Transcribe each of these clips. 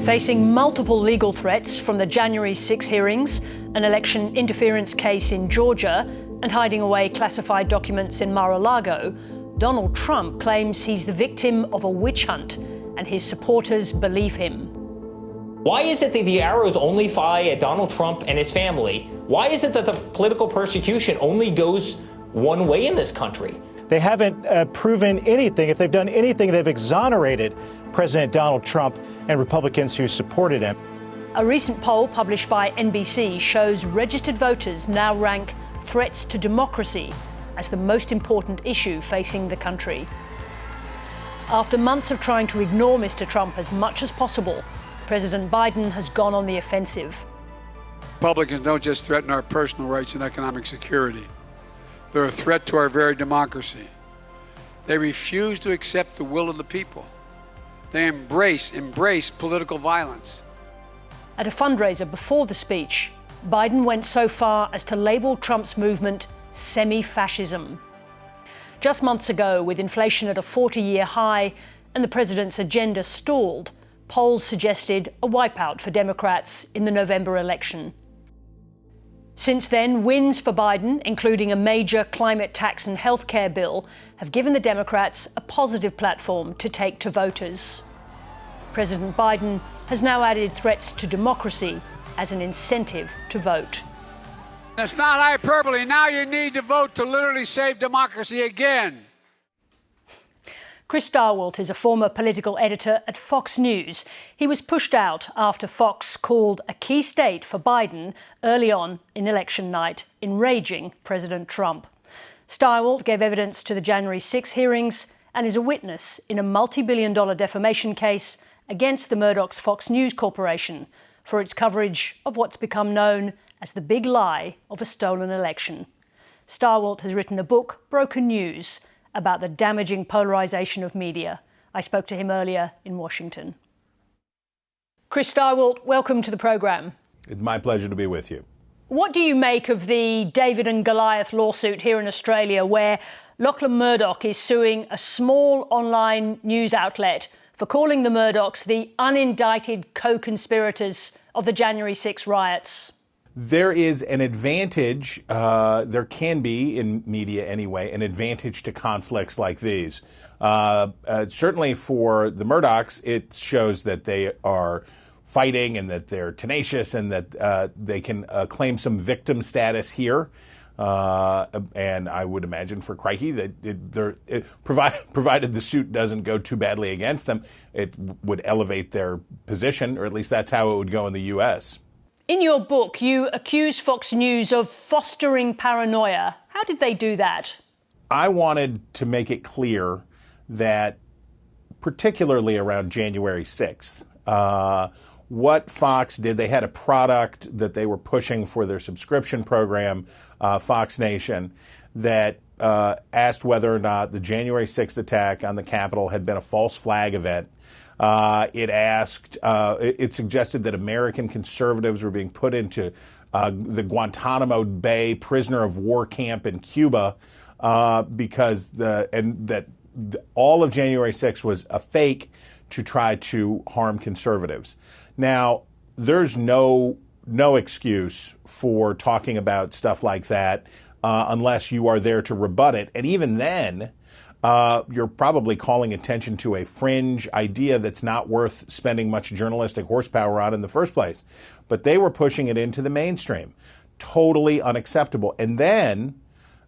Facing multiple legal threats from the January 6 hearings, an election interference case in Georgia, and hiding away classified documents in Mar-a-Lago, Donald Trump claims he's the victim of a witch hunt, and his supporters believe him. Why is it that the arrows only fly at Donald Trump and his family? Why is it that the political persecution only goes one way in this country? They haven't proven anything. If they've done anything, they've exonerated President Donald Trump and Republicans who supported him. A recent poll published by NBC shows registered voters now rank threats to democracy as the most important issue facing the country. After months of trying to ignore Mr. Trump as much as possible, President Biden has gone on the offensive. Republicans don't just threaten our personal rights and economic security. They're a threat to our very democracy. They refuse to accept the will of the people. They embrace political violence. At a fundraiser before the speech, Biden went so far as to label Trump's movement semi-fascism. Just months ago, with inflation at a 40-year high and the president's agenda stalled, polls suggested a wipeout for Democrats in the November election. Since then, wins for Biden, including a major climate tax and health care bill, have given the Democrats a positive platform to take to voters. President Biden has now added threats to democracy as an incentive to vote. It's not hyperbole. Now you need to vote to literally save democracy again. Chris Stirewalt is a former political editor at Fox News. He was pushed out after Fox called a key state for Biden early on in election night, enraging President Trump. Stirewalt gave evidence to the January 6 hearings and is a witness in a multi-billion-dollar defamation case against the Murdoch's Fox News Corporation for its coverage of what's become known as the big lie of a stolen election. Stirewalt has written a book, Broken News, about the damaging polarisation of media. I spoke to him earlier in Washington. Chris Stirewalt, welcome to the programme. It's my pleasure to be with you. What do you make of the David and Goliath lawsuit here in Australia, where Lachlan Murdoch is suing a small online news outlet for calling the Murdochs the unindicted co-conspirators of the January 6 riots? There is an advantage, there can be in media anyway, an advantage to conflicts like these. Certainly for the Murdochs, it shows that they are fighting and that they're tenacious and that they can claim some victim status here. And I would imagine for Crikey that provided the suit doesn't go too badly against them, it would elevate their position, or at least that's how it would go in the U.S. In your book, you accuse Fox News of fostering paranoia. How did they do that? I wanted to make it clear that, particularly around January 6th, what Fox did, they had a product that they were pushing for their subscription program, Fox Nation, that asked whether or not the January 6th attack on the Capitol had been a false flag event. It suggested that American conservatives were being put into the Guantanamo Bay prisoner of war camp in Cuba because all of January 6th was a fake to try to harm conservatives. Now, there's no excuse for talking about stuff like that unless you are there to rebut it. And even then, you're probably calling attention to a fringe idea that's not worth spending much journalistic horsepower on in the first place. But they were pushing it into the mainstream. Totally unacceptable. And then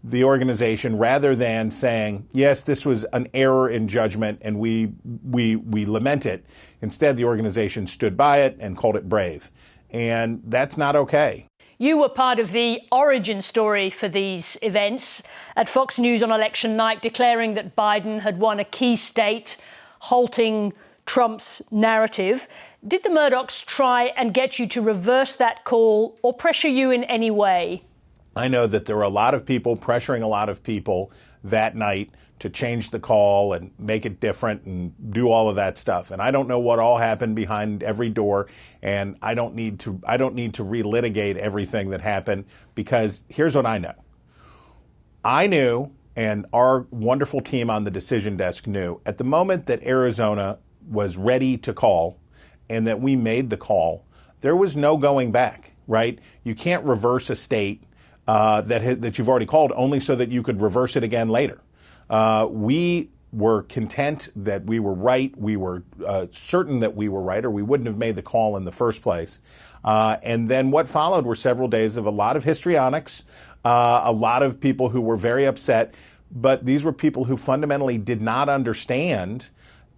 the organization, rather than saying, yes, this was an error in judgment and we lament it, instead the organization stood by it and called it brave. And that's not okay. You were part of the origin story for these events at Fox News on election night, declaring that Biden had won a key state, halting Trump's narrative. Did the Murdochs try and get you to reverse that call or pressure you in any way? I know that there were a lot of people pressuring a lot of people that night to change the call and make it different and do all of that stuff. And I don't know what all happened behind every door, and I don't need to relitigate everything that happened, because here's what I know. I knew, and our wonderful team on the decision desk knew, at the moment that Arizona was ready to call and that we made the call, there was no going back, right? You can't reverse a state that you've already called only so that you could reverse it again later. We were content that we were right. We were certain that we were right, or we wouldn't have made the call in the first place. And then what followed were several days of a lot of histrionics, a lot of people who were very upset. But these were people who fundamentally did not understand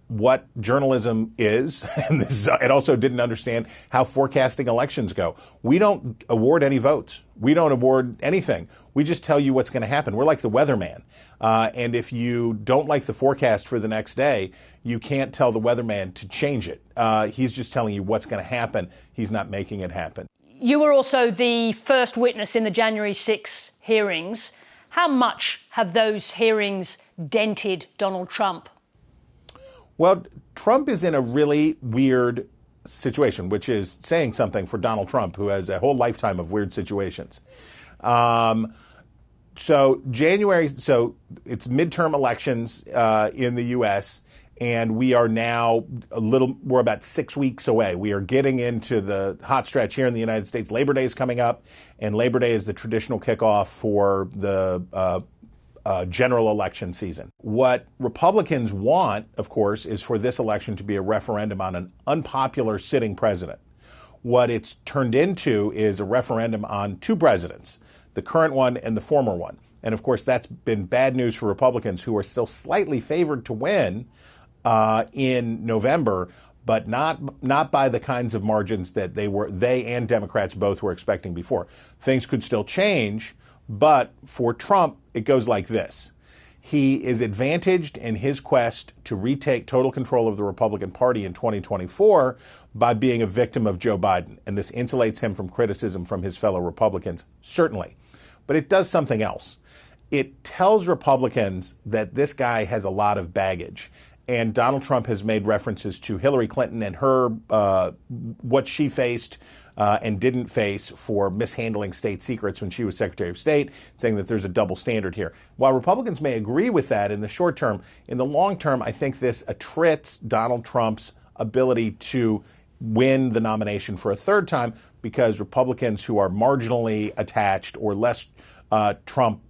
what journalism is, and it also didn't understand how forecasting elections go. We don't award any votes. We don't award anything. We just tell you what's going to happen. We're like the weatherman. And if you don't like the forecast for the next day, you can't tell the weatherman to change it. He's just telling you what's going to happen. He's not making it happen. You were also the first witness in the January 6 hearings. How much have those hearings dented Donald Trump? Well, Trump is in a really weird situation, which is saying something for Donald Trump, who has a whole lifetime of weird situations. So it's midterm elections in the U.S., and we are now we're about 6 weeks away. We are getting into the hot stretch here in the United States. Labor Day is coming up, and Labor Day is the traditional kickoff for the general election season. What Republicans want, of course, is for this election to be a referendum on an unpopular sitting president. What it's turned into is a referendum on two presidents, the current one and the former one. And of course, that's been bad news for Republicans, who are still slightly favored to win in November, but not by the kinds of margins that they and Democrats both were expecting before. Things could still change, but for Trump, it goes like this. He is advantaged in his quest to retake total control of the Republican Party in 2024 by being a victim of Joe Biden. And this insulates him from criticism from his fellow Republicans, certainly. But it does something else. It tells Republicans that this guy has a lot of baggage. And Donald Trump has made references to Hillary Clinton and her, what she faced and didn't face for mishandling state secrets when she was Secretary of State, saying that there's a double standard here. While Republicans may agree with that in the short term, in the long term, I think this attrits Donald Trump's ability to win the nomination for a third time, because Republicans who are marginally attached or less Trump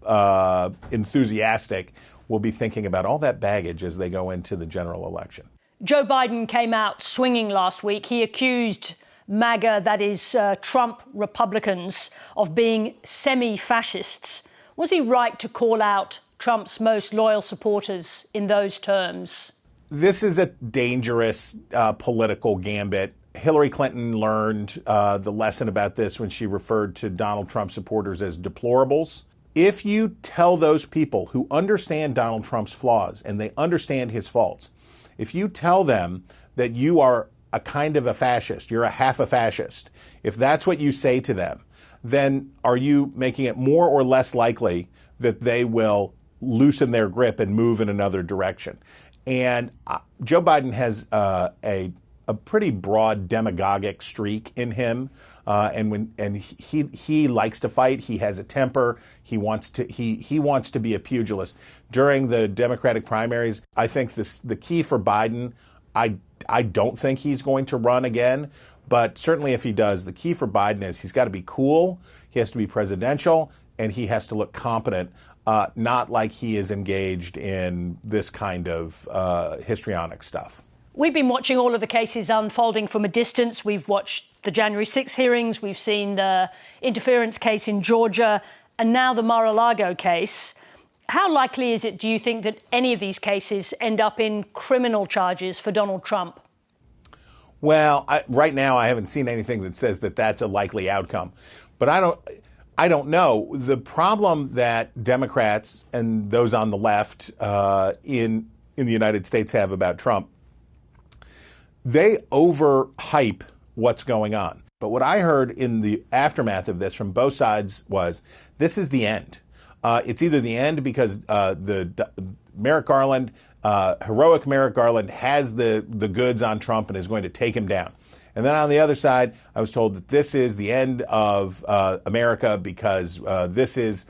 enthusiastic will be thinking about all that baggage as they go into the general election. Joe Biden came out swinging last week. He accused MAGA, that is Trump Republicans, of being semi-fascists. Was he right to call out Trump's most loyal supporters in those terms? This is a dangerous political gambit. Hillary Clinton learned the lesson about this when she referred to Donald Trump supporters as deplorables. If you tell those people who understand Donald Trump's flaws and they understand his faults, if you tell them that you are a kind of a fascist, you're a half a fascist, if that's what you say to them, then are you making it more or less likely that they will loosen their grip and move in another direction? And Joe Biden has a pretty broad demagogic streak in him, and he likes to fight. He has a temper. He wants to be a pugilist. During the Democratic primaries, I think the key for Biden, I don't think he's going to run again, but certainly if he does, the key for Biden is he's got to be cool, he has to be presidential, and he has to look competent, not like he is engaged in this kind of histrionic stuff. We've been watching all of the cases unfolding from a distance. We've watched the January 6 hearings, we've seen the interference case in Georgia, and now the Mar-a-Lago case. How likely is it, do you think, that any of these cases end up in criminal charges for Donald Trump? Well, right now I haven't seen anything that says that that's a likely outcome. But I don't know. The problem that Democrats and those on the left in the United States have about Trump, they overhype what's going on. But what I heard in the aftermath of this from both sides was this is the end. It's either the end because Merrick Garland, heroic Merrick Garland, has the goods on Trump and is going to take him down. And then on the other side, I was told that this is the end of America because this is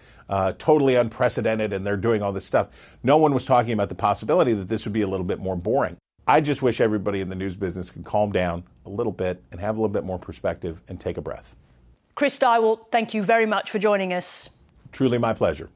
totally unprecedented and they're doing all this stuff. No one was talking about the possibility that this would be a little bit more boring. I just wish everybody in the news business could calm down a little bit and have a little bit more perspective and take a breath. Chris Stirewalt, thank you very much for joining us. Truly my pleasure.